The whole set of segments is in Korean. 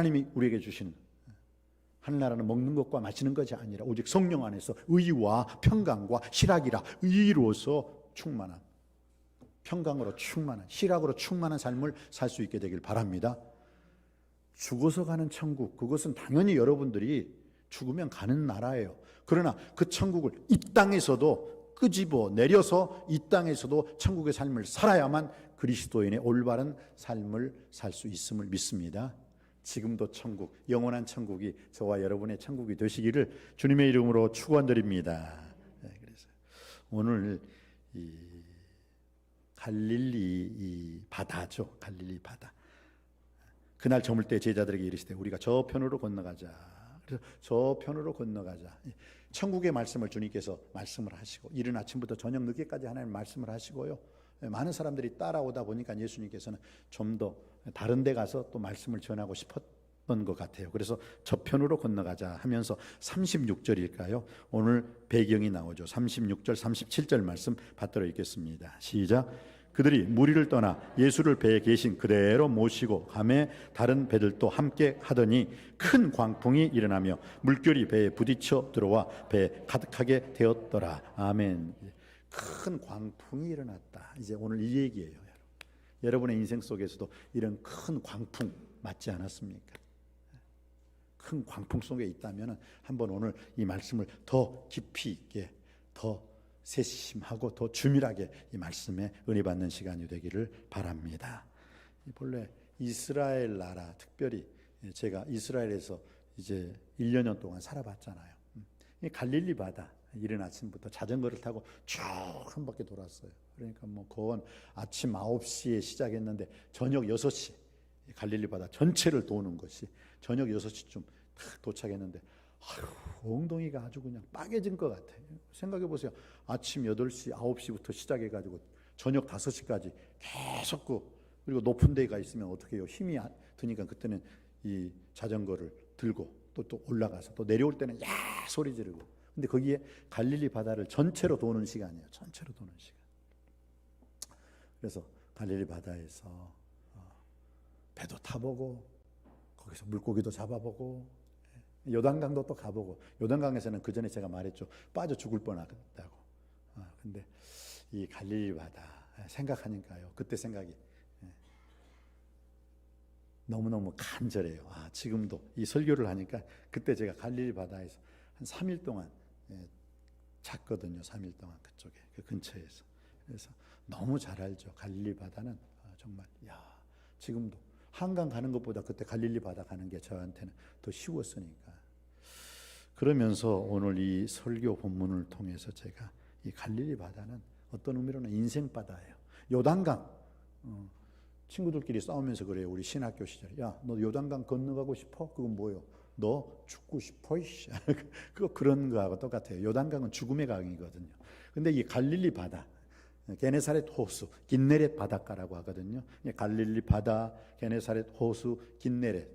하나님이 우리에게 주신 하늘나라는 먹는 것과 마시는 것이 아니라 오직 성령 안에서 의와 평강과 희락이라 의로서 충만한, 평강으로 충만한, 희락으로 충만한 삶을 살 수 있게 되길 바랍니다. 죽어서 가는 천국, 그것은 당연히 여러분들이 죽으면 가는 나라예요. 그러나 그 천국을 이 땅에서도 끄집어 내려서 이 땅에서도 천국의 삶을 살아야만 그리스도인의 올바른 삶을 살 수 있음을 믿습니다. 지금도 천국, 영원한 천국이 저와 여러분의 천국이 되시기를 주님의 이름으로 축원드립니다. 그래서 오늘 이 갈릴리 바다죠. 갈릴리 바다. 그날 저물 때 제자들에게 이르시되 우리가 저 편으로 건너가자. 그래서 저 편으로 건너가자. 천국의 말씀을 주님께서 말씀을 하시고 이른 아침부터 저녁 늦게까지 하나님 말씀을 하시고요. 많은 사람들이 따라오다 보니까 예수님께서는 좀 더 다른 데 가서 또 말씀을 전하고 싶었던 것 같아요. 그래서 저편으로 건너가자 하면서 36절일까요? 오늘 배경이 나오죠. 36절, 37절 말씀 받들어 읽겠습니다. 시작. 그들이 무리를 떠나 예수를 배에 계신 그대로 모시고 가매 다른 배들도 함께 하더니 큰 광풍이 일어나며 물결이 배에 부딪혀 들어와 배에 가득하게 되었더라. 아멘. 큰 광풍이 일어났다. 이제 오늘 이 얘기예요. 여러분의 인생 속에서도 이런 큰 광풍 맞지 않았습니까? 큰 광풍 속에 있다면 한번 오늘 이 말씀을 더 깊이 있게, 더 세심하고 더 주밀하게 이 말씀에 은혜 받는 시간이 되기를 바랍니다. 본래 이스라엘 나라, 특별히 제가 이스라엘에서 이제 1년 동안 살아봤잖아요. 이 갈릴리 바다, 이른 아침부터 자전거를 타고 쭉 한 바퀴 돌았어요. 그러니까 뭐 거원 아침 9시에 시작했는데 저녁 6시 갈릴리 바다 전체를 도는 것이 저녁 6시쯤 딱 도착했는데 엉덩이가 아주 그냥 빠개진 것 같아요. 생각해 보세요. 아침 8시, 9시부터 시작해가지고 저녁 5시까지 계속 그리고 높은 데가 있으면 어떻게 해요? 힘이 드니까 그때는 이 자전거를 들고 또 올라가서 또 내려올 때는 야 소리 지르고 근데 거기에 갈릴리 바다를 전체로 도는 시간이에요. 전체로 도는 시간. 그래서 갈릴리 바다에서 배도 타보고 거기서 물고기도 잡아보고 요단강도 또 가보고 요단강에서는 그 전에 제가 말했죠. 빠져 죽을 뻔하다고. 근데 이 갈릴리 바다 생각하니까요. 그때 생각이 너무너무 간절해요. 지금도 이 설교를 하니까 그때 제가 갈릴리 바다에서 한 3일 동안 잤거든요. 3일 동안 그쪽에 그 근처에서. 그래서 너무 잘 알죠. 갈릴리 바다는 정말 지금도 한강 가는 것보다 그때 갈릴리 바다 가는 게 저한테는 더 쉬웠으니까. 그러면서 오늘 이 설교 본문을 통해서 제가 이 갈릴리 바다는 어떤 의미로는 인생 바다예요. 요단강 친구들끼리 싸우면서 그래요. 우리 신학교 시절에 너 요단강 건너가고 싶어? 그건 뭐요? 너 죽고 싶어? 그거 그런 거하고 똑같아요. 요단강은 죽음의 강이거든요. 근데 이 갈릴리 바다 게네사렛 호수, 긴네렛 바닷가라고 하거든요. 갈릴리 바다, 게네사렛 호수, 긴네렛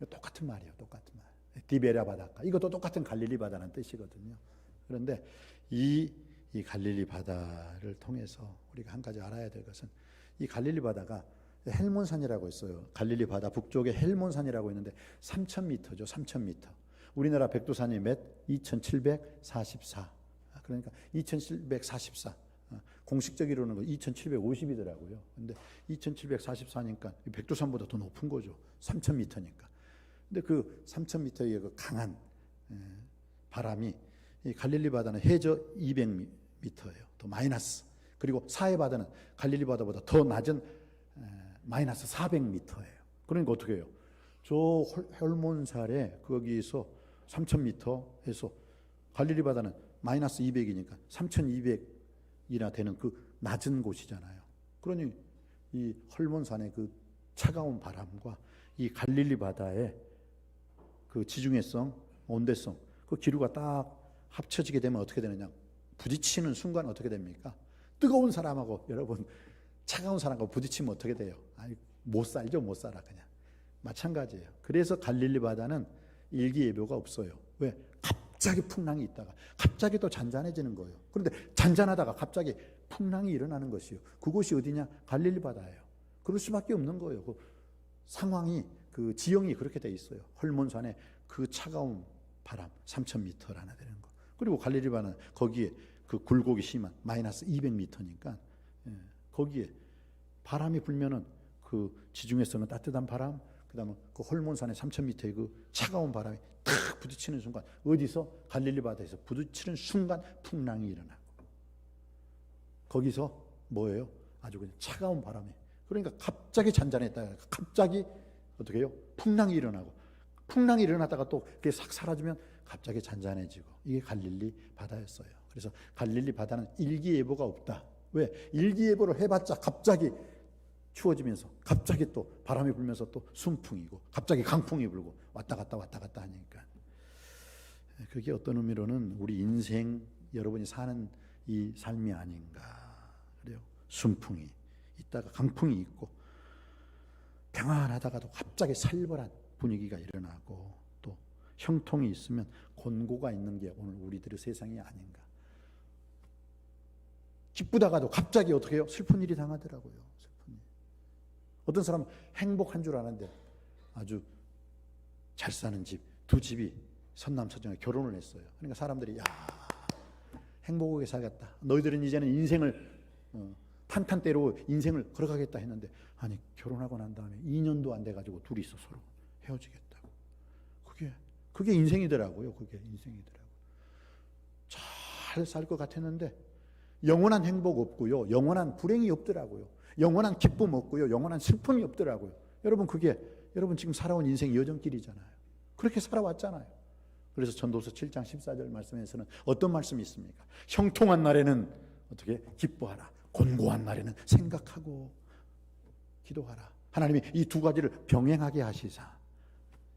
똑같은 말이에요. 똑같은 말. 디베랴 바닷가 이것도 똑같은 갈릴리 바다라는 뜻이거든요. 그런데 이 갈릴리 바다를 통해서 우리가 한 가지 알아야 될 것은 이 갈릴리 바다가 헬몬산이라고 있어요. 갈릴리 바다 북쪽에 헬몬산이라고 있는데 3,000m죠. 3,000m. 우리나라 백두산이 몇? 2,744. 그러니까 2,744. 공식적으로는 2,750이더라고요. 근데 2,744니까 백두산보다 더 높은 거죠. 3,000m니까. 근데 그 3,000m의 그 강한 바람이 이 갈릴리 바다는 해저 200m예요. 더 마이너스. 그리고 사해 바다는 갈릴리 바다보다 더 낮은 마이너스 400m예요. 그러니까 어떻게 해요? 저 헐몬살에 거기서 3,000m에서 갈릴리 바다는 마이너스 200이니까 3,200이나 되는 그 낮은 곳이잖아요. 그러니 이 헐몬산의 그 차가운 바람과 이 갈릴리 바다의 그 지중해성, 온대성, 그 기류가 딱 합쳐지게 되면 어떻게 되느냐? 부딪히는 순간 어떻게 됩니까? 뜨거운 사람하고 여러분 차가운 사람하고 부딪히면 어떻게 돼요? 못 살죠. 못 살아 그냥. 마찬가지예요. 그래서 갈릴리 바다는 일기예보가 없어요. 왜? 갑자기 풍랑이 있다가 갑자기 또 잔잔해지는 거예요. 그런데 잔잔하다가 갑자기 풍랑이 일어나는 것이요. 그곳이 어디냐? 갈릴리 바다예요. 그럴 수밖에 없는 거예요. 그 상황이 그 지형이 그렇게 돼 있어요. 헐몬산에 그 차가운 바람 3,000m라나 되는 거. 그리고 갈릴리 바다는 거기에 그 굴곡이 심한 마이너스 200m니까 거기에 바람이 불면은 그 지중해에서는 따뜻한 바람, 그다음에 그 헐몬산의 3,000m의 그 차가운 바람이 탁 부딪히는 순간 어디서 갈릴리 바다에서 부딪히는 순간 풍랑이 일어나고 거기서 뭐예요? 아주 그냥 차가운 바람이 그러니까 갑자기 잔잔했다가 갑자기 어떻게 해요? 풍랑이 일어나고 풍랑이 일어났다가 또 그게 싹 사라지면 갑자기 잔잔해지고 이게 갈릴리 바다였어요. 그래서 갈릴리 바다는 일기예보가 없다. 왜? 일기예보를 해봤자 갑자기 추워지면서 갑자기 또 바람이 불면서 또 순풍이고 갑자기 강풍이 불고 왔다 갔다 하니까 그게 어떤 의미로는 우리 인생 여러분이 사는 이 삶이 아닌가 그래요. 순풍이 있다가 강풍이 있고 평안하다가도 갑자기 살벌한 분위기가 일어나고 또 형통이 있으면 곤고가 있는 게 오늘 우리들의 세상이 아닌가. 기쁘다가도 갑자기 어떻게 해요? 슬픈 일이 당하더라고요. 슬픈 일. 어떤 사람은 행복한 줄 아는데 아주 잘 사는 집, 두 집이 선남서정에 결혼을 했어요. 그러니까 사람들이 야 행복하게 살겠다. 너희들은 이제는 인생을 탄탄대로 인생을 걸어가겠다 했는데 아니 결혼하고 난 다음에 2년도 안 돼가지고 둘이서 서로 헤어지겠다고. 그게 인생이더라고요. 그게 인생이더라고요. 잘 살 것 같았는데 영원한 행복 없고요. 영원한 불행이 없더라고요. 영원한 기쁨 없고요. 영원한 슬픔이 없더라고요. 여러분 지금 살아온 인생 여정길이잖아요. 그렇게 살아왔잖아요. 그래서 전도서 7장 14절 말씀에서는 어떤 말씀이 있습니까? 형통한 날에는 어떻게 기뻐하라. 곤고한 날에는 생각하고 기도하라. 하나님이 이 두 가지를 병행하게 하시사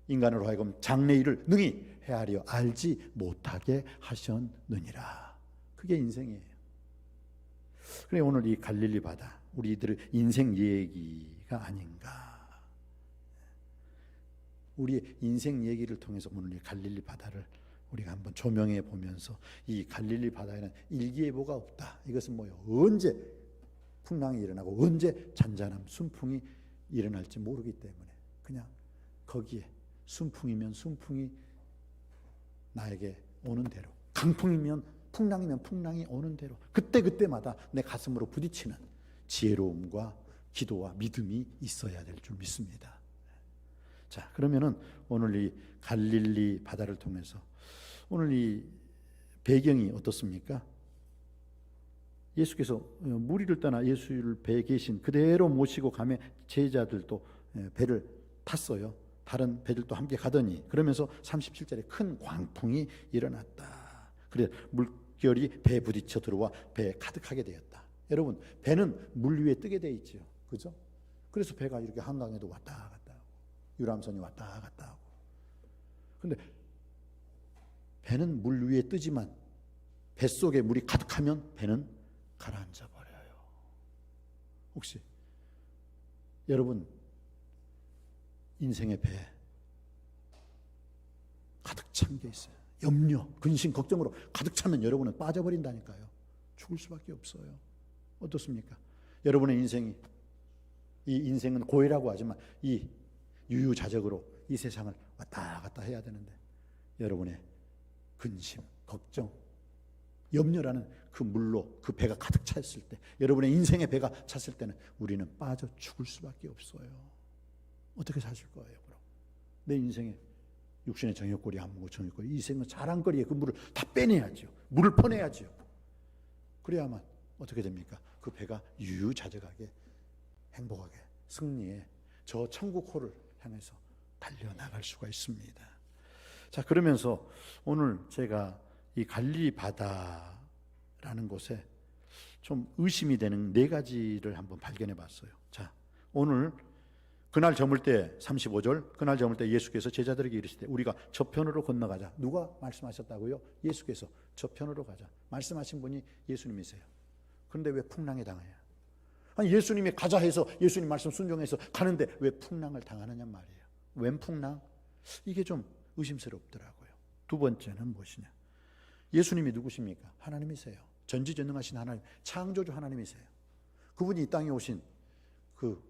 인간으로 하여금 장래일을 능히 헤아려 알지 못하게 하셨느니라. 그게 인생이에요. 그래 오늘 이 갈릴리 바다 우리들의 인생 얘기가 아닌가. 우리의 인생 얘기를 통해서 오늘 이 갈릴리 바다를 우리가 한번 조명해 보면서 이 갈릴리 바다에는 일기예보가 없다. 이것은 뭐예요? 언제 풍랑이 일어나고 언제 잔잔함, 순풍이 일어날지 모르기 때문에 그냥 거기에 순풍이면 순풍이 나에게 오는 대로, 강풍이면 풍랑이면 풍랑이 오는 대로 그때마다 내 가슴으로 부딪히는 지혜로움과 기도와 믿음이 있어야 될 줄 믿습니다. 자, 그러면은 오늘 이 갈릴리 바다를 통해서 오늘 이 배경이 어떻습니까? 예수께서 무리를 떠나 예수를 배에 계신 그대로 모시고 가며 제자들도 배를 탔어요. 다른 배들도 함께 가더니 그러면서 37절에 큰 광풍이 일어났다. 그래 물결이 배에 부딪혀 들어와 배에 가득하게 되었다. 여러분 배는 물 위에 뜨게 돼 있죠. 그죠? 그래서 배가 이렇게 한강에도 왔다 갔다 하고 유람선이 왔다 갔다 하고 근데 배는 물 위에 뜨지만 뱃속에 물이 가득하면 배는 가라앉아 버려요. 혹시 여러분 인생의 배에 가득 찬 게 있어요. 염려, 근심, 걱정으로 가득 차면 여러분은 빠져버린다니까요. 죽을 수밖에 없어요. 어떻습니까? 여러분의 인생이 이 인생은 고해라고 하지만 이 유유자적으로 이 세상을 왔다 갔다 해야 되는데 여러분의 근심, 걱정, 염려라는 그 물로 그 배가 가득 찼을 때 여러분의 인생의 배가 찼을 때는 우리는 빠져 죽을 수밖에 없어요. 어떻게 사실 거예요? 그럼 내 인생에 육신의 정욕거리, 안목 정욕거리, 이 생은 자랑거리에 그 물을 다 빼내야죠. 물을 퍼내야죠. 그래야만 어떻게 됩니까? 그 배가 유유자적하게 행복하게 승리해 저 천국호를 향해서 달려나갈 수가 있습니다. 자, 그러면서 오늘 제가 이 갈릴리 바다라는 곳에 좀 의심이 되는 네 가지를 한번 발견해 봤어요. 자, 오늘 그날 저물 때 35절 그날 저물 때 예수께서 제자들에게 이르시되 우리가 저편으로 건너가자. 누가 말씀하셨다고요? 예수께서 저편으로 가자. 말씀하신 분이 예수님이세요. 그런데 왜 풍랑에 당해요? 아니 예수님이 가자 해서 예수님 말씀 순종해서 가는데 왜 풍랑을 당하느냐 말이에요. 웬 풍랑? 이게 좀 의심스럽더라고요. 두 번째는 무엇이냐? 예수님이 누구십니까? 하나님이세요. 전지전능하신 하나님, 창조주 하나님이세요. 그분이 이 땅에 오신 그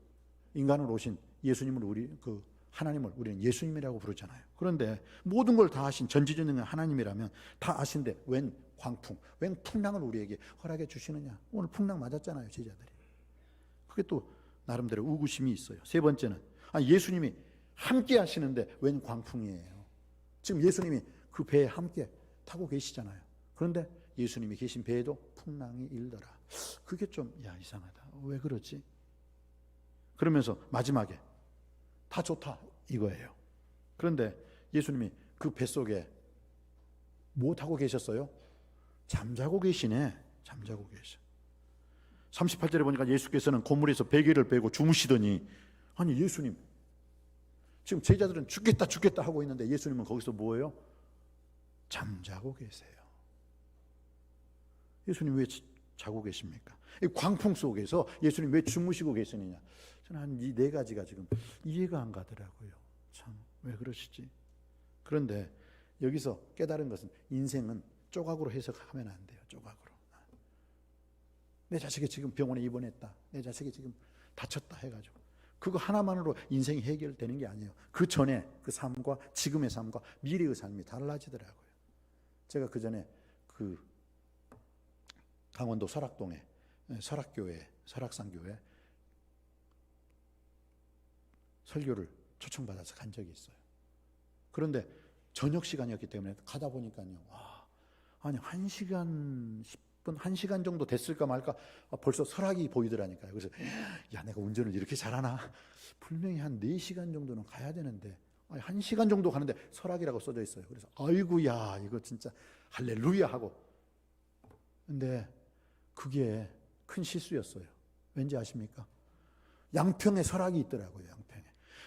인간으로 오신 예수님을 우리 그 하나님을 우리는 예수님이라고 부르잖아요. 그런데 모든 걸 다 하신 전지전능한 하나님이라면 다 아신데 웬 광풍, 웬 풍랑을 우리에게 허락해 주시느냐. 오늘 풍랑 맞았잖아요, 제자들이. 그게 또 나름대로 의구심이 있어요. 세 번째는 예수님이 함께 하시는데 웬 광풍이에요. 지금 예수님이 그 배에 함께 타고 계시잖아요. 그런데 예수님이 계신 배에도 풍랑이 일더라. 그게 좀 이상하다. 왜 그러지? 그러면서 마지막에 다 좋다 이거예요. 그런데 예수님이 그 뱃속에 뭐 타고 계셨어요? 잠자고 계시네. 잠자고 계셔. 38절에 보니까 예수께서는 고물에서 베개를 빼고 주무시더니, 아니 예수님 지금 제자들은 죽겠다 죽겠다 하고 있는데 예수님은 거기서 뭐예요? 잠자고 계세요. 예수님 왜 자고 계십니까? 이 광풍 속에서 예수님 왜 주무시고 계시느냐? 저는 한 이 네 가지가 지금 이해가 안 가더라고요. 참 왜 그러시지? 그런데 여기서 깨달은 것은 인생은 조각으로 해석하면 안 돼요. 조각으로. 내 자식이 지금 병원에 입원했다. 내 자식이 지금 다쳤다 해가지고 그거 하나만으로 인생이 해결되는 게 아니에요. 그 전에 그 삶과 지금의 삶과 미래의 삶이 달라지더라고요. 제가 그 전에 그 강원도 설악동에 설악교회, 설악산교회 설교를 초청받아서 간 적이 있어요. 그런데 저녁 시간이었기 때문에 가다 보니까요, 아니 1시간 10분, 1시간 정도 됐을까 말까 벌써 설악이 보이더라니까요. 그래서 내가 운전을 이렇게 잘하나? 분명히 한 4시간 정도는 가야 되는데 1시간 정도 가는데 설악이라고 써져 있어요. 그래서 아이고야 이거 진짜 할렐루야 하고, 근데 그게 큰 실수였어요. 왠지 아십니까? 양평에 설악이 있더라고요.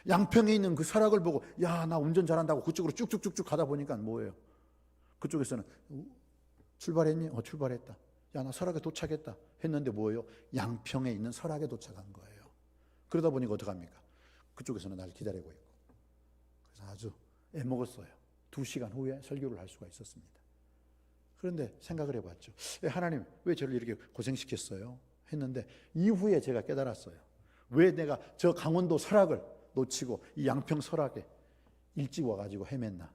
양평에 있는 그 설악을 보고 나 운전 잘한다고 그쪽으로 쭉쭉쭉쭉 가다 보니까 뭐예요? 그쪽에서는 출발했니? 출발했다. 나 설악에 도착했다 했는데 뭐예요? 양평에 있는 설악에 도착한 거예요. 그러다 보니까 어떡합니까? 그쪽에서는 날 기다리고 있고. 그래서 아주 애먹었어요. 2시간 후에 설교를 할 수가 있었습니다. 그런데 생각을 해봤죠. 하나님 왜 저를 이렇게 고생시켰어요? 했는데 이후에 제가 깨달았어요. 왜 내가 저 강원도 설악을 놓치고 이 양평 설악에 일찍 와가지고 헤맸나?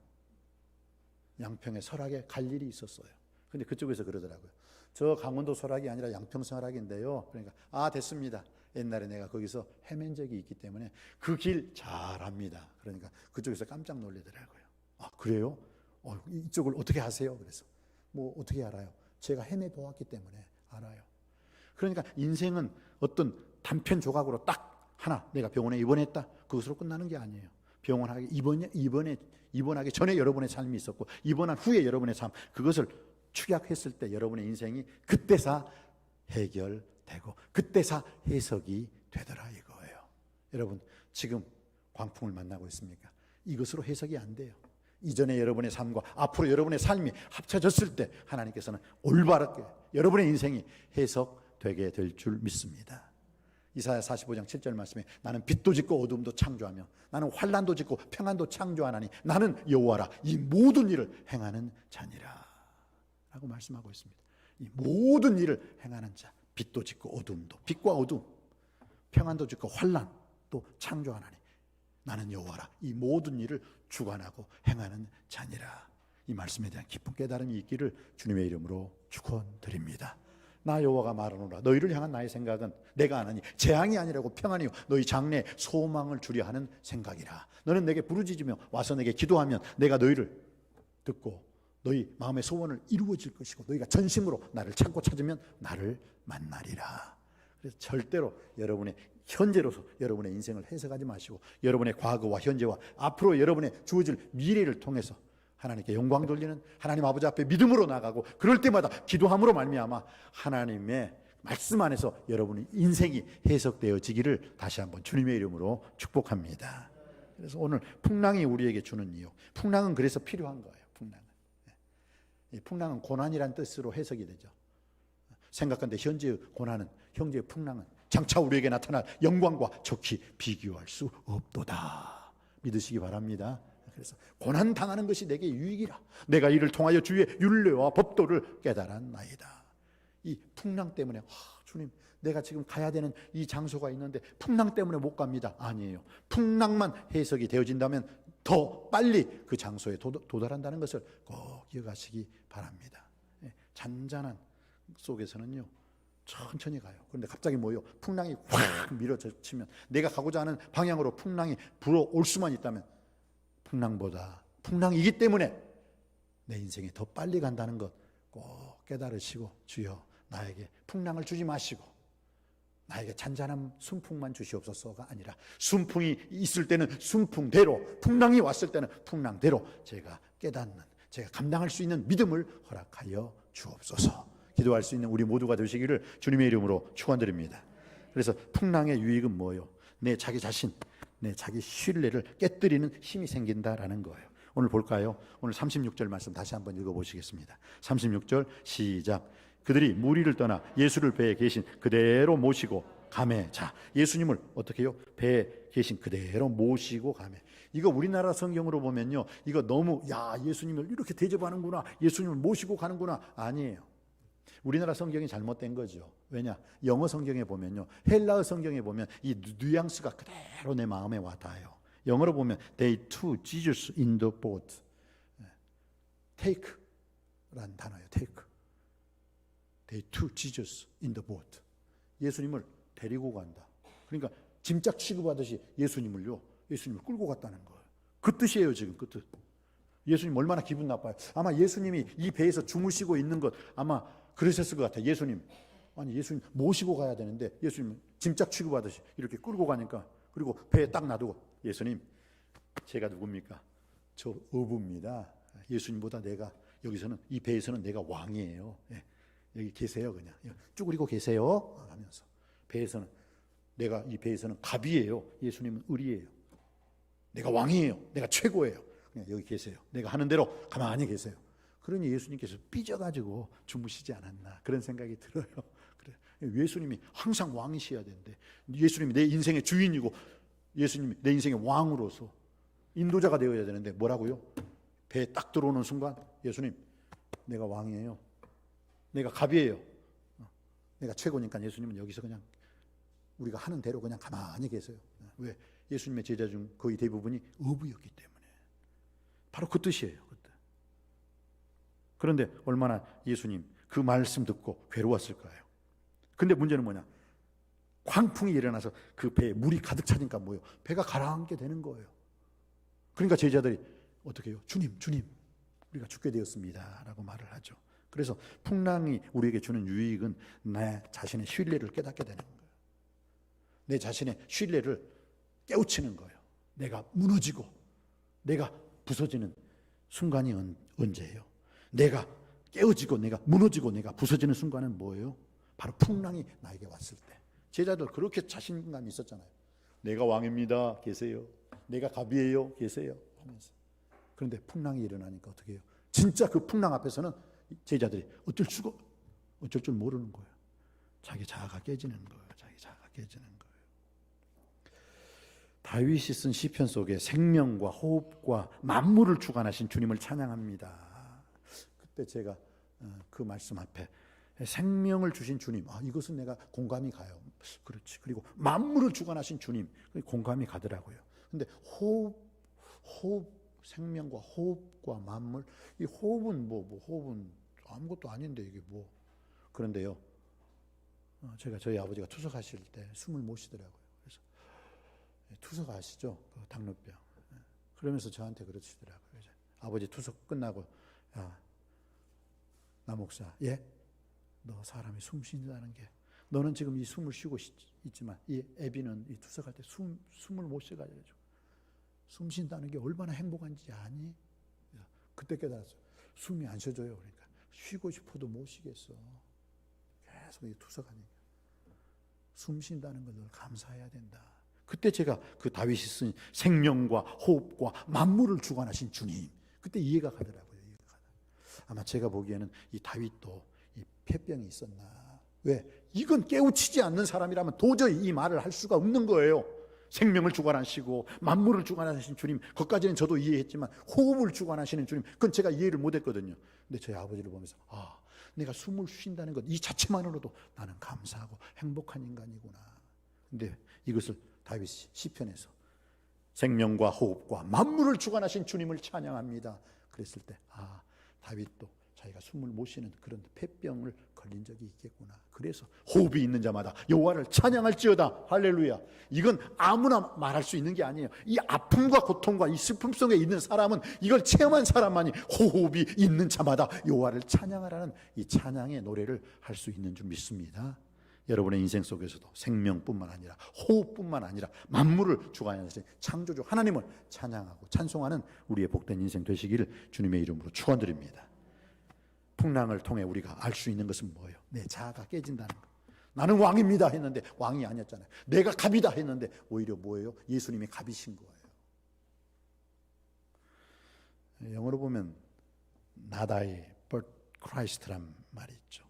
양평의 설악에 갈 일이 있었어요. 근데 그쪽에서 그러더라고요. 저 강원도 설악이 아니라 양평 설악인데요. 그러니까 됐습니다. 옛날에 내가 거기서 헤맨 적이 있기 때문에 그 길 잘 압니다. 그러니까 그쪽에서 깜짝 놀라더라고요. 그래요? 이쪽을 어떻게 아세요? 그래서 뭐 어떻게 알아요? 제가 헤매 보았기 때문에 알아요. 그러니까 인생은 어떤 단편 조각으로 딱 하나, 내가 병원에 입원했다, 그것으로 끝나는 게 아니에요. 입원하기 전에 여러분의 삶이 있었고 입원한 후에 여러분의 삶, 그것을 축약했을 때 여러분의 인생이 그때사 해결되고 그때사 해석이 되더라 이거예요. 여러분 지금 광풍을 만나고 있습니까? 이것으로 해석이 안 돼요. 이전에 여러분의 삶과 앞으로 여러분의 삶이 합쳐졌을 때 하나님께서는 올바르게 여러분의 인생이 해석되게 될 줄 믿습니다. 이사야 45장 7절 말씀에 나는 빛도 짓고 어둠도 창조하며 나는 환난도 짓고 평안도 창조하나니 나는 여호와라 이 모든 일을 행하는 자니라 라고 말씀하고 있습니다. 이 모든 일을 행하는 자, 빛도 짓고 어둠도, 빛과 어둠, 평안도 짓고 환난도 창조하나니 나는 여호와라 이 모든 일을 주관하고 행하는 자니라. 이 말씀에 대한 깊은 깨달음이 있기를 주님의 이름으로 축원드립니다. 나 여호와가 말하노라 너희를 향한 나의 생각은 내가 아느니 재앙이 아니라고 평안이요 너희 장래에 소망을 주려 하는 생각이라. 너는 내게 부르짖으며 와서 내게 기도하면 내가 너희를 듣고 너희 마음의 소원을 이루어질 것이고 너희가 전심으로 나를 찾고 찾으면 나를 만나리라. 그래서 절대로 여러분의 현재로서 여러분의 인생을 해석하지 마시고 여러분의 과거와 현재와 앞으로 여러분의 주어질 미래를 통해서 하나님께 영광 돌리는 하나님 아버지 앞에 믿음으로 나가고 그럴 때마다 기도함으로 말미암아 하나님의 말씀 안에서 여러분의 인생이 해석되어지기를 다시 한번 주님의 이름으로 축복합니다. 그래서 오늘 풍랑이 우리에게 주는 이유, 풍랑은 그래서 필요한 거예요. 이 풍랑은 고난이란 뜻으로 해석이 되죠. 생각한데 현재의 고난은, 현재의 풍랑은 장차 우리에게 나타날 영광과 좋게 비교할 수 없도다. 믿으시기 바랍니다. 그래서 고난 당하는 것이 내게 유익이라. 내가 이를 통하여 주의 율례와 법도를 깨달았나이다. 이 풍랑 때문에 주님, 내가 지금 가야 되는 이 장소가 있는데 풍랑 때문에 못 갑니다. 아니에요. 풍랑만 해석이 되어진다면 더 빨리 그 장소에 도달한다는 것을 꼭 기억하시기 바랍니다. 잔잔한 속에서는요, 천천히 가요. 그런데 갑자기 뭐예요? 풍랑이 확 밀어치면, 내가 가고자 하는 방향으로 풍랑이 불어올 수만 있다면, 풍랑이기 때문에 내 인생에 더 빨리 간다는 것 꼭 깨달으시고, 주여 나에게 풍랑을 주지 마시고 나에게 잔잔한 순풍만 주시옵소서가 아니라, 순풍이 있을 때는 순풍대로, 풍랑이 왔을 때는 풍랑대로 제가 깨닫는, 제가 감당할 수 있는 믿음을 허락하여 주옵소서. 기도할 수 있는 우리 모두가 되시기를 주님의 이름으로 축원드립니다. 그래서 풍랑의 유익은 뭐예요? 내 자기 자신, 내 자기 신뢰를 깨뜨리는 힘이 생긴다라는 거예요. 오늘 볼까요? 오늘 36절 말씀 다시 한번 읽어보시겠습니다. 36절 시작. 그들이 무리를 떠나 예수를 배에 계신 그대로 모시고 가매. 자, 예수님을 어떻게 해요? 배에 계신 그대로 모시고 가매. 이거 우리나라 성경으로 보면요, 이거 너무 예수님을 이렇게 대접하는구나, 예수님을 모시고 가는구나. 아니에요. 우리나라 성경이 잘못된 거죠. 왜냐? 영어 성경에 보면요, 헬라어 성경에 보면 이 뉘앙스가 그대로 내 마음에 와 닿아요. 영어로 보면 They took Jesus in the boat. Take라는 단어예요. Take. They took Jesus in the boat. 예수님을 데리고 간다. 그러니까 짐짝 취급하듯이 예수님을 끌고 갔다는 거예요. 그 뜻이에요. 지금 그 뜻. 예수님 얼마나 기분 나빠요. 아마 예수님이 이 배에서 주무시고 있는 것 아마 그러셨을 것 같아요. 예수님 모시고 가야 되는데 예수님 짐짝 취급하듯이 이렇게 끌고 가니까, 그리고 배에 딱 놔두고, 예수님 제가 누굽니까? 저 어부입니다. 예수님보다 내가 여기서는, 이 배에서는 내가 왕이에요. 여기 계세요. 그냥 쭈그리고 계세요 하면서, 이 배에서는 갑이에요. 예수님은 을이에요. 내가 왕이에요. 내가 최고예요. 그냥 여기 계세요. 내가 하는 대로 가만히 계세요. 그러니 예수님께서 삐져가지고 주무시지 않았나, 그런 생각이 들어요. 그래, 예수님이 항상 왕이셔야 되는데, 예수님이 내 인생의 주인이고 예수님이 내 인생의 왕으로서 인도자가 되어야 되는데 뭐라고요? 배에 딱 들어오는 순간, 예수님 내가 왕이에요. 내가 갑이에요. 내가 최고니까 예수님은 여기서 그냥 우리가 하는 대로 그냥 가만히 계세요. 왜? 예수님의 제자 중 거의 대부분이 어부였기 때문에. 바로 그 뜻이에요. 그때. 그런데 얼마나 예수님 그 말씀 듣고 괴로웠을까요? 근데 문제는 뭐냐? 광풍이 일어나서 그 배에 물이 가득 차니까 뭐예요? 배가 가라앉게 되는 거예요. 그러니까 제자들이 어떻게 해요? 주님 우리가 죽게 되었습니다 라고 말을 하죠. 그래서 풍랑이 우리에게 주는 유익은 내 자신의 신뢰를 깨닫게 되는 거예요. 내 자신의 신뢰를 깨우치는 거예요. 내가 무너지고 내가 부서지는 순간이 언제예요? 내가 깨어지고 내가 무너지고 내가 부서지는 순간은 뭐예요? 바로 풍랑이 나에게 왔을 때. 제자들 그렇게 자신감이 있었잖아요. 내가 왕입니다. 계세요. 내가 갑이에요. 계세요. 하면서. 그런데 풍랑이 일어나니까 어떻게 해요? 진짜 그 풍랑 앞에서는 제자들이 어쩔 줄 모르는 거예요. 자기 자아가 깨지는 거예요. 다윗이 쓴 시편 속에 생명과 호흡과 만물을 주관하신 주님을 찬양합니다. 그때 제가 그 말씀 앞에 생명을 주신 주님, 이것은 내가 공감이 가요. 그렇지. 그리고 만물을 주관하신 주님, 공감이 가더라고요. 근데 호흡, 생명과 호흡과 만물, 이 호흡은 호흡은 아무것도 아닌데 이게 뭐. 그런데요, 제가 저희 아버지가 투석하실 때 숨을 못 쉬더라고요. 그래서 투석 아시죠? 그 당뇨병. 그러면서 저한테 그러시더라고요. 이제 아버지 투석 끝나고, 나 목사, 너 사람이 숨 쉰다는 게, 너는 지금 이 숨을 쉬고 있지만 이 애비는 이 투석할 때 숨을 못 쉬어가지고 숨 쉰다는 게 얼마나 행복한지 아니? 그때 깨달았어요. 숨이 안 쉬어져요. 그러니까 쉬고 싶어도 못 쉬겠어. 계속 이 투석하니까 숨 쉰다는 걸 늘 감사해야 된다. 그때 제가 그 다윗이 쓴 생명과 호흡과 만물을 주관하신 주님, 그때 이해가 가더라고요. 아마 제가 보기에는 이 다윗도 이 폐병이 있었나. 왜? 이건 깨우치지 않는 사람이라면 도저히 이 말을 할 수가 없는 거예요. 생명을 주관하시고 만물을 주관하신 주님, 그것까지는 저도 이해했지만 호흡을 주관하시는 주님, 그건 제가 이해를 못했거든요. 근데 저희 아버지를 보면서 내가 숨을 쉰다는 것 이 자체만으로도 나는 감사하고 행복한 인간이구나. 근데 이것을 다윗이 시편에서 생명과 호흡과 만물을 주관하신 주님을 찬양합니다 그랬을 때 다윗도 자기가 숨을 못 쉬는 그런 폐병을 걸린 적이 있겠구나. 그래서 호흡이 있는 자마다 여호와를 찬양할지어다. 할렐루야. 이건 아무나 말할 수 있는 게 아니에요. 이 아픔과 고통과 이 슬픔 속에 있는 사람은, 이걸 체험한 사람만이 호흡이 있는 자마다 여호와를 찬양하라는 이 찬양의 노래를 할 수 있는 줄 믿습니다. 여러분의 인생 속에서도 생명뿐만 아니라 호흡뿐만 아니라 만물을 주관하신 창조주 하나님을 찬양하고 찬송하는 우리의 복된 인생 되시기를 주님의 이름으로 축원드립니다. 풍랑을 통해 우리가 알 수 있는 것은 뭐예요? 내 자아가 깨진다는 것. 나는 왕입니다 했는데 왕이 아니었잖아요. 내가 갑이다 했는데 오히려 뭐예요? 예수님이 갑이신 거예요. 영어로 보면 Not I but Christ란 말이 있죠.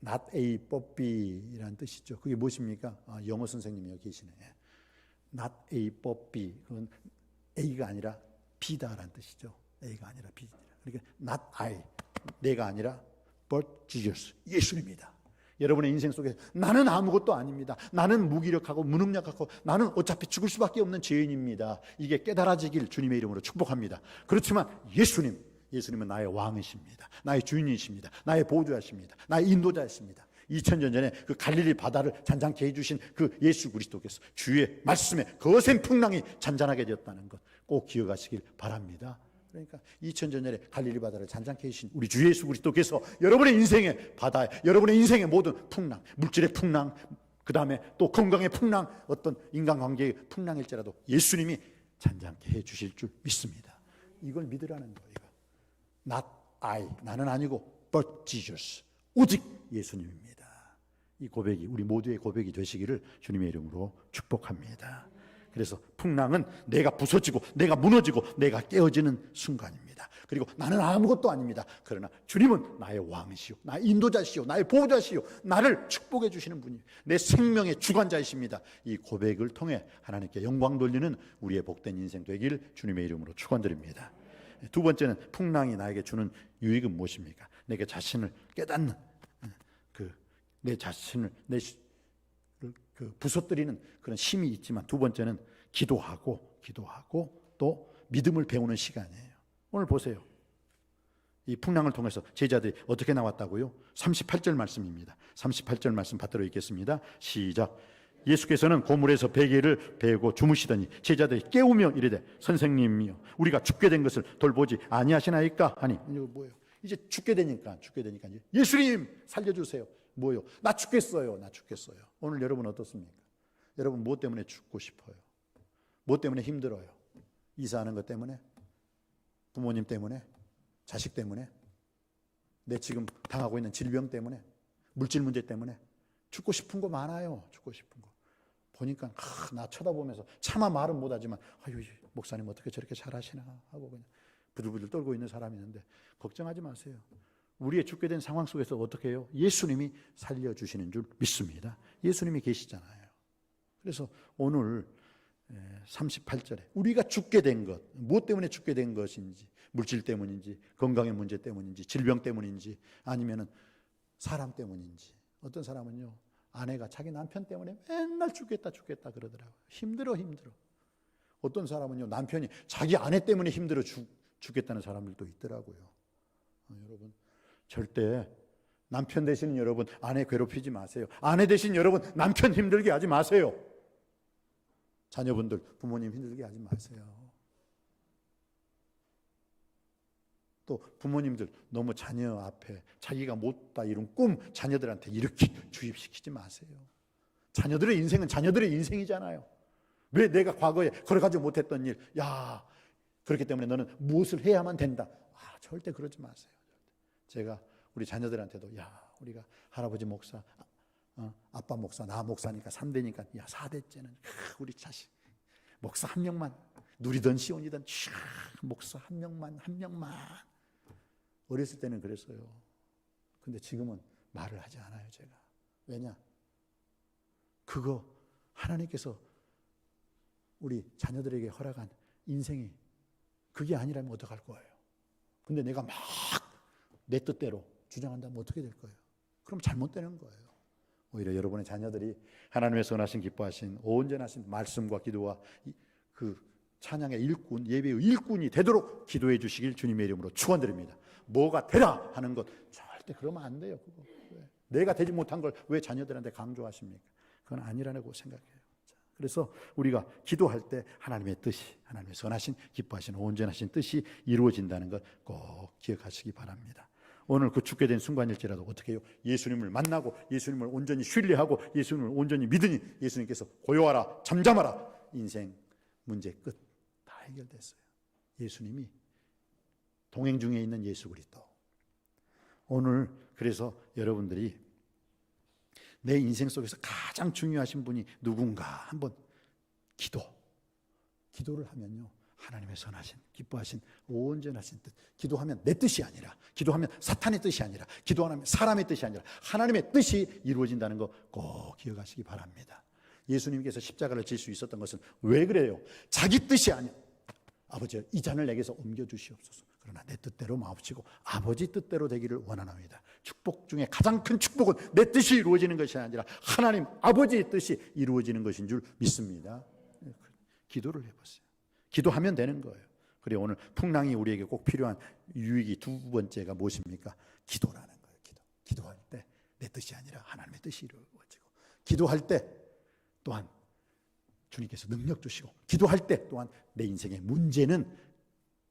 Not A but B라는 뜻이죠. 그게 무엇입니까? 영어 선생님이 여기 계시네. Not A but B. 그건 A가 아니라 B다라는 뜻이죠. A가 아니라 B다. 그러니까 Not I, 내가 아니라 but Jesus, 예수님이다. 여러분의 인생 속에 나는 아무것도 아닙니다. 나는 무기력하고 무능력하고 나는 어차피 죽을 수밖에 없는 죄인입니다. 이게 깨달아지길 주님의 이름으로 축복합니다. 그렇지만 예수님은 나의 왕이십니다. 나의 주인이십니다. 나의 보호자이십니다. 나의 인도자이십니다. 2000년 전에 그 갈릴리 바다를 잔잔케 해주신 그 예수 그리스도께서 주의 말씀에 거센 풍랑이 잔잔하게 되었다는 것 꼭 기억하시길 바랍니다. 그러니까 2000년 전에 갈릴리 바다를 잔잔케 해주신 우리 주 예수 그리스도께서 여러분의 인생의 바다에, 여러분의 인생의 모든 풍랑, 물질의 풍랑, 그 다음에 또 건강의 풍랑, 어떤 인간관계의 풍랑일지라도 예수님이 잔잔케 해주실 줄 믿습니다. 이걸 믿으라는 거예요. Not I, 나는 아니고 but Jesus, 오직 예수님입니다. 이 고백이 우리 모두의 고백이 되시기를 주님의 이름으로 축복합니다. 그래서 풍랑은 내가 부서지고 내가 무너지고 내가 깨어지는 순간입니다. 그리고 나는 아무것도 아닙니다. 그러나 주님은 나의 왕이시오, 나의 인도자시오, 나의 보호자시오, 나를 축복해 주시는 분이 내 생명의 주관자이십니다. 이 고백을 통해 하나님께 영광 돌리는 우리의 복된 인생 되길 주님의 이름으로 축원드립니다. 두 번째는 풍랑이 나에게 주는 유익은 무엇입니까? 내게 자신을 깨닫는 내 자신을 부서뜨리는 그런 힘이 있지만, 두 번째는 기도하고 또 믿음을 배우는 시간이에요. 오늘 보세요. 이 풍랑을 통해서 제자들이 어떻게 나왔다고요? 38절 말씀입니다. 38절 말씀 받들어 읽겠습니다. 시작. 예수께서는 고물에서 베개를 베고 주무시더니 제자들이 깨우며 이르되 선생님이여 우리가 죽게 된 것을 돌보지 아니하시나이까 하니, 이거 뭐예요? 이제 죽게 되니까 이제 예수님 살려주세요. 뭐요? 나 죽겠어요. 오늘 여러분 어떻습니까? 여러분 무엇 때문에 죽고 싶어요? 무엇 때문에 힘들어요? 이사하는 것 때문에? 부모님 때문에? 자식 때문에? 내 지금 당하고 있는 질병 때문에? 물질 문제 때문에? 죽고 싶은 거 많아요. 죽고 싶은 거 보니까 나 쳐다보면서 차마 말은 못하지만 아유 목사님 어떻게 저렇게 잘하시나 하고 그냥 부들부들 떨고 있는 사람이 있는데, 걱정하지 마세요. 우리의 죽게 된 상황 속에서 어떻게 해요? 예수님이 살려주시는 줄 믿습니다. 예수님이 계시잖아요. 그래서 오늘 38절에 우리가 죽게 된 것, 무엇 때문에 죽게 된 것인지, 물질 때문인지, 건강의 문제 때문인지, 질병 때문인지, 아니면은 사람 때문인지. 어떤 사람은요, 아내가 자기 남편 때문에 맨날 죽겠다 그러더라고요. 힘들어. 어떤 사람은요, 남편이 자기 아내 때문에 힘들어 죽겠다는 사람들도 있더라고요. 여러분 절대 남편 되시는 여러분 아내 괴롭히지 마세요. 아내 되신 여러분 남편 힘들게 하지 마세요. 자녀분들 부모님 힘들게 하지 마세요. 또 부모님들 너무 자녀 앞에 자기가 못다 이룬 꿈 자녀들한테 이렇게 주입시키지 마세요. 자녀들의 인생은 자녀들의 인생이잖아요. 왜 내가 과거에 걸어가지 못했던 일, 그렇기 때문에 너는 무엇을 해야만 된다. 절대 그러지 마세요. 제가 우리 자녀들한테도 우리가 할아버지 목사, 아빠 목사, 나 목사니까 3대니까 4대째는 우리 자식 목사 한 명만, 누리던 시온이든 목사 한 명만. 어렸을 때는 그랬어요. 근데 지금은 말을 하지 않아요. 제가. 왜냐? 그거 하나님께서 우리 자녀들에게 허락한 인생이 그게 아니라면 어떡할 거예요? 근데 내가 막 내 뜻대로 주장한다면 어떻게 될 거예요? 그럼 잘못되는 거예요. 오히려 여러분의 자녀들이 하나님의 선하신 기뻐하신 온전하신 말씀과 기도와 그 찬양의 일꾼, 예배의 일꾼이 되도록 기도해 주시길 주님의 이름으로 축원드립니다. 뭐가 되라 하는 것 절대 그러면 안 돼요. 그거. 내가 되지 못한 걸 왜 자녀들한테 강조하십니까? 그건 아니라고 생각해요. 그래서 우리가 기도할 때 하나님의 뜻이, 하나님의 선하신 기뻐하신 온전하신 뜻이 이루어진다는 것 꼭 기억하시기 바랍니다. 오늘 그 죽게 된 순간일지라도 어떻게 해요? 예수님을 만나고 예수님을 온전히 신뢰하고 예수님을 온전히 믿으니 예수님께서 고요하라, 잠잠하라. 인생 문제 끝 다 해결됐어요. 예수님이 동행 중에 있는 예수 그리스도. 오늘 그래서 여러분들이 내 인생 속에서 가장 중요하신 분이 누군가 한번 기도를 하면요, 하나님의 선하신 기뻐하신 온전하신 뜻. 기도하면 내 뜻이 아니라, 기도하면 사탄의 뜻이 아니라, 기도하면 사람의 뜻이 아니라 하나님의 뜻이 이루어진다는 거 꼭 기억하시기 바랍니다. 예수님께서 십자가를 질 수 있었던 것은 왜 그래요? 자기 뜻이 아니야. 아버지, 이 잔을 내게서 옮겨주시옵소서. 그러나 내 뜻대로 마옵시고 아버지 뜻대로 되기를 원하나이다. 축복 중에 가장 큰 축복은 내 뜻이 이루어지는 것이 아니라 하나님 아버지의 뜻이 이루어지는 것인 줄 믿습니다. 기도를 해보세요. 기도하면 되는 거예요. 그리고 오늘 풍랑이 우리에게 꼭 필요한 유익이 두 번째가 무엇입니까? 기도라는 거예요. 기도할 때 내 뜻이 아니라 하나님의 뜻이 이루어지고, 기도할 때 또한 주님께서 능력 주시고, 기도할 때 또한 내 인생의 문제는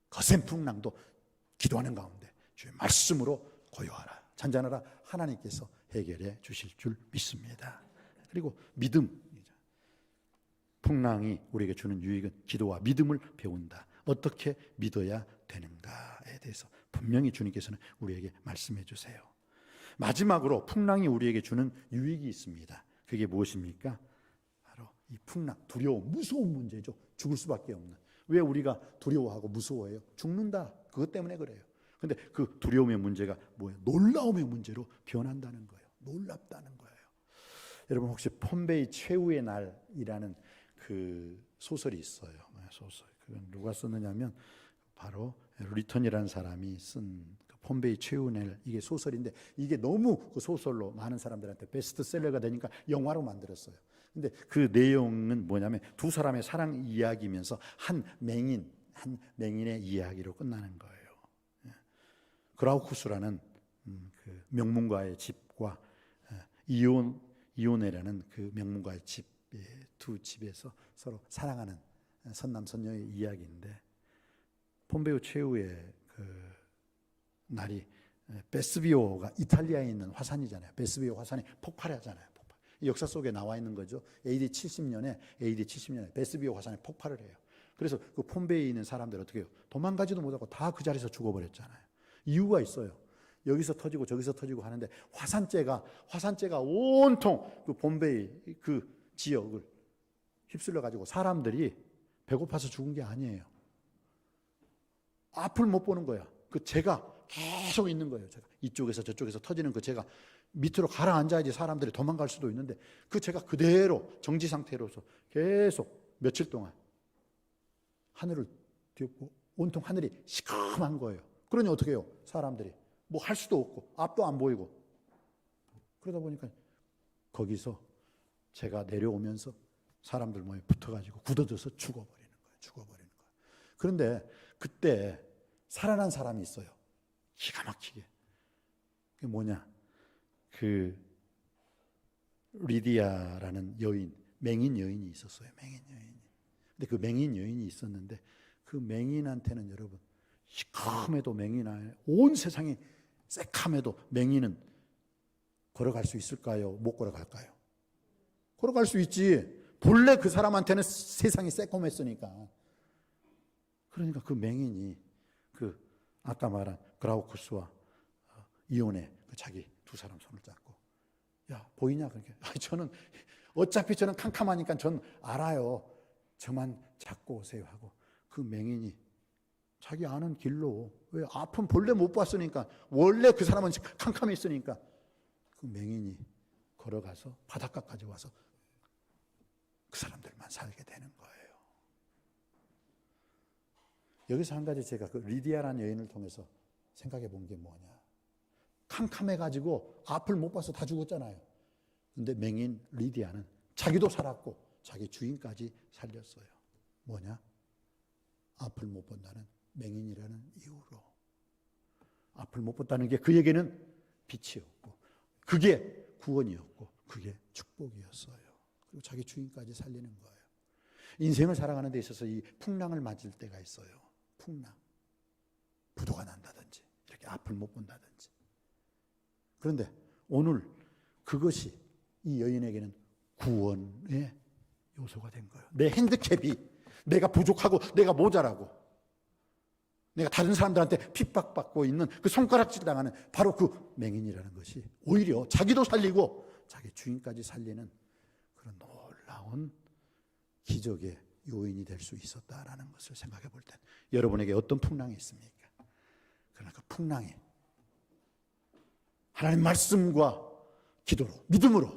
거센 풍랑도 기도하는 가운데 주의 말씀으로 고요하라, 잔잔하라 하나님께서 해결해 주실 줄 믿습니다. 그리고 믿음, 풍랑이 우리에게 주는 유익은 기도와 믿음을 배운다. 어떻게 믿어야 되는가에 대해서 분명히 주님께서는 우리에게 말씀해 주세요. 마지막으로 풍랑이 우리에게 주는 유익이 있습니다. 그게 무엇입니까? 바로 이 풍랑, 두려움, 무서운 문제죠. 죽을 수밖에 없는. 왜 우리가 두려워하고 무서워해요? 죽는다. 그것 때문에 그래요. 근데 그 두려움의 문제가 뭐예요? 놀라움의 문제로 변한다는 거예요. 놀랍다는 거예요. 여러분 혹시 폼베이 최후의 날이라는 그 소설이 있어요. 소설. 그건 누가 썼느냐면 바로 리턴이라는 사람이 쓴 폼베이 최후의 날, 이게 소설인데 이게 너무 그 소설로 많은 사람들한테 베스트셀러가 되니까 영화로 만들었어요. 근데 그 내용은 뭐냐면 두 사람의 사랑 이야기면서 한 맹인의 이야기로 끝나는 거예요. 그라우쿠스라는 그 명문가의 집과 이오네라는 그 명문가의 집, 두 집에서 서로 사랑하는 선남선녀의 이야기인데, 폼베이오 최후의 그 날이 베스비오가 이탈리아에 있는 화산이잖아요. 베스비오 화산이 폭발하잖아요. 역사 속에 나와 있는 거죠. AD 70년에 베스비오 화산이 폭발을 해요. 그래서 그 폼베이에 있는 사람들 어떻게 해요? 도망가지도 못하고 다 그 자리에서 죽어버렸잖아요. 이유가 있어요. 여기서 터지고 저기서 터지고 하는데 화산재가 온통 그 폼베이 그 지역을 휩쓸려 가지고 사람들이 배고파서 죽은 게 아니에요. 앞을 못 보는 거야. 그 재가 계속 있는 거예요. 재가 이쪽에서 저쪽에서 터지는 그 재가 밑으로 가라앉아야지 사람들이 도망갈 수도 있는데 그 재가 그대로 정지 상태로서 계속 며칠 동안 하늘을 뒤엎고 온통 하늘이 시커먼 거예요. 그러니 어떻게 해요? 사람들이 뭐 할 수도 없고 앞도 안 보이고, 그러다 보니까 거기서 재가 내려오면서 사람들 모에 붙어가지고 굳어져서 죽어버리는 거예요. 그런데 그때 살아난 사람이 있어요. 기가 막히게. 그게 뭐냐? 그 리디아라는 여인, 맹인 여인이 있었어요. 맹인 여인이. 근데 그 맹인 여인이 있었는데 그 맹인한테는 여러분, 시커매도 맹인아, 온 세상이 새카매도 맹인은 걸어갈 수 있을까요? 못 걸어갈까요? 걸어갈 수 있지. 본래 그 사람한테는 세상이 새콤했으니까. 그러니까 그 맹인이 그 아까 말한 그라우쿠스와 이온의 그 자기 두 사람 손을 잡고, 야 보이냐? 그렇게. 저는 어차피 저는 캄캄하니까 전 알아요. 저만 잡고 오세요 하고 그 맹인이 자기 아는 길로, 왜 앞은 본래 못 봤으니까, 원래 그 사람은 캄캄했으니까 그 맹인이 걸어가서 바닷가까지 와서 그 사람들만 살게 되는 거예요. 여기서 한 가지 제가 그 리디아라는 여인을 통해서 생각해 본 게 뭐냐, 캄캄해가지고 앞을 못 봐서 다 죽었잖아요. 근데 맹인 리디아는 자기도 살았고 자기 주인까지 살렸어요. 뭐냐? 앞을 못 본다는 맹인이라는 이유로. 앞을 못 본다는 게 그에게는 빛이었고, 그게 구원이었고, 그게 축복이었어요. 그리고 자기 주인까지 살리는 거예요. 인생을 살아가는 데 있어서 이 풍랑을 맞을 때가 있어요. 풍랑. 부도가 난다든지, 이렇게 앞을 못 본다든지. 그런데 오늘 그것이 이 여인에게는 구원의 요소가 된 거예요. 내 핸디캡이, 내가 부족하고 내가 모자라고, 내가 다른 사람들한테 핍박받고 있는 그 손가락질 당하는 바로 그 맹인이라는 것이 오히려 자기도 살리고 자기 주인까지 살리는 그런 놀라운 기적의 요인이 될 수 있었다라는 것을 생각해 볼 때, 여러분에게 어떤 풍랑이 있습니까? 그러나 그 풍랑이 하나님 말씀과 기도로, 믿음으로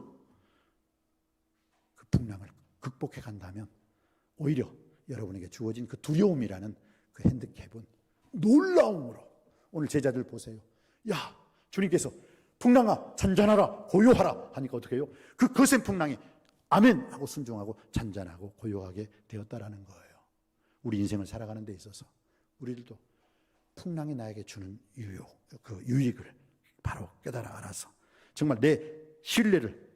그 풍랑을 극복해 간다면 오히려 여러분에게 주어진 그 두려움이라는 그 핸디캡은 놀라움으로, 오늘 제자들 보세요. 야, 주님께서 풍랑아 잔잔하라 고요하라 하니까 어떻게 해요? 그 거센 풍랑이 아멘 하고 순종하고 잔잔하고 고요하게 되었다라는 거예요. 우리 인생을 살아가는 데 있어서 우리들도 풍랑이 나에게 주는 그 유익을 바로 깨달아 알아서 정말 내 신뢰를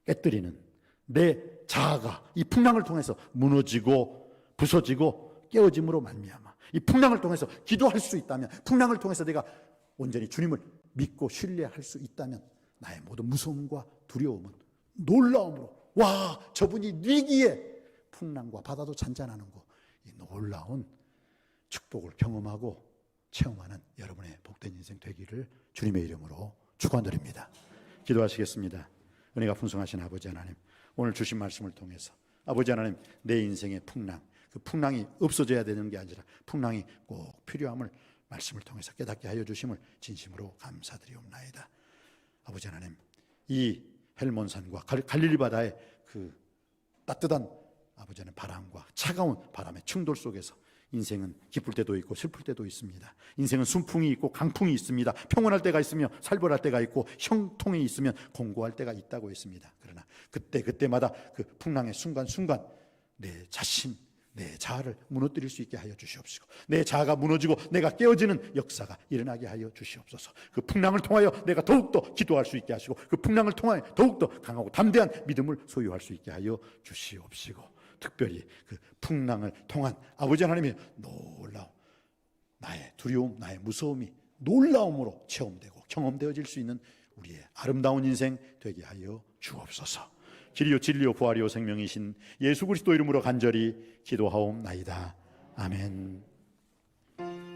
깨뜨리는 내 자아가 이 풍랑을 통해서 무너지고 부서지고 깨어짐으로 말미암아 이 풍랑을 통해서 기도할 수 있다면, 풍랑을 통해서 내가 온전히 주님을 믿고 신뢰할 수 있다면 나의 모든 무서움과 두려움은 놀라움으로, 와, 저분이 위기에 풍랑과 바다도 잔잔하는 거, 이 놀라운 축복을 경험하고 체험하는 여러분의 복된 인생 되기를 주님의 이름으로 축원드립니다. 기도하시겠습니다. 은혜가 풍성하신 아버지 하나님, 오늘 주신 말씀을 통해서 아버지 하나님, 내 인생의 풍랑, 그 풍랑이 없어져야 되는 게 아니라 풍랑이 꼭 필요함을 말씀을 통해서 깨닫게 하여 주심을 진심으로 감사드리옵나이다. 아버지 하나님, 이 헬몬산과 갈릴리 바다의 그 따뜻한 아버지 하나님 바람과 차가운 바람의 충돌 속에서 인생은 기쁠 때도 있고 슬플 때도 있습니다. 인생은 순풍이 있고 강풍이 있습니다. 평온할 때가 있으며 살벌할 때가 있고 형통이 있으면 공고할 때가 있다고 했습니다. 그러나 그때마다 그 풍랑의 순간순간 내 자신, 내 자아를 무너뜨릴 수 있게 하여 주시옵시고, 내 자아가 무너지고 내가 깨어지는 역사가 일어나게 하여 주시옵소서. 그 풍랑을 통하여 내가 더욱더 기도할 수 있게 하시고, 그 풍랑을 통하여 더욱더 강하고 담대한 믿음을 소유할 수 있게 하여 주시옵시고, 특별히 그 풍랑을 통한 아버지 하나님의 놀라움, 나의 두려움, 나의 무서움이 놀라움으로 체험되고 경험되어질 수 있는 우리의 아름다운 인생 되게 하여 주옵소서. 길이요 진리요 부활이요 생명이신 예수 그리스도 이름으로 간절히 기도하옵나이다. 아멘.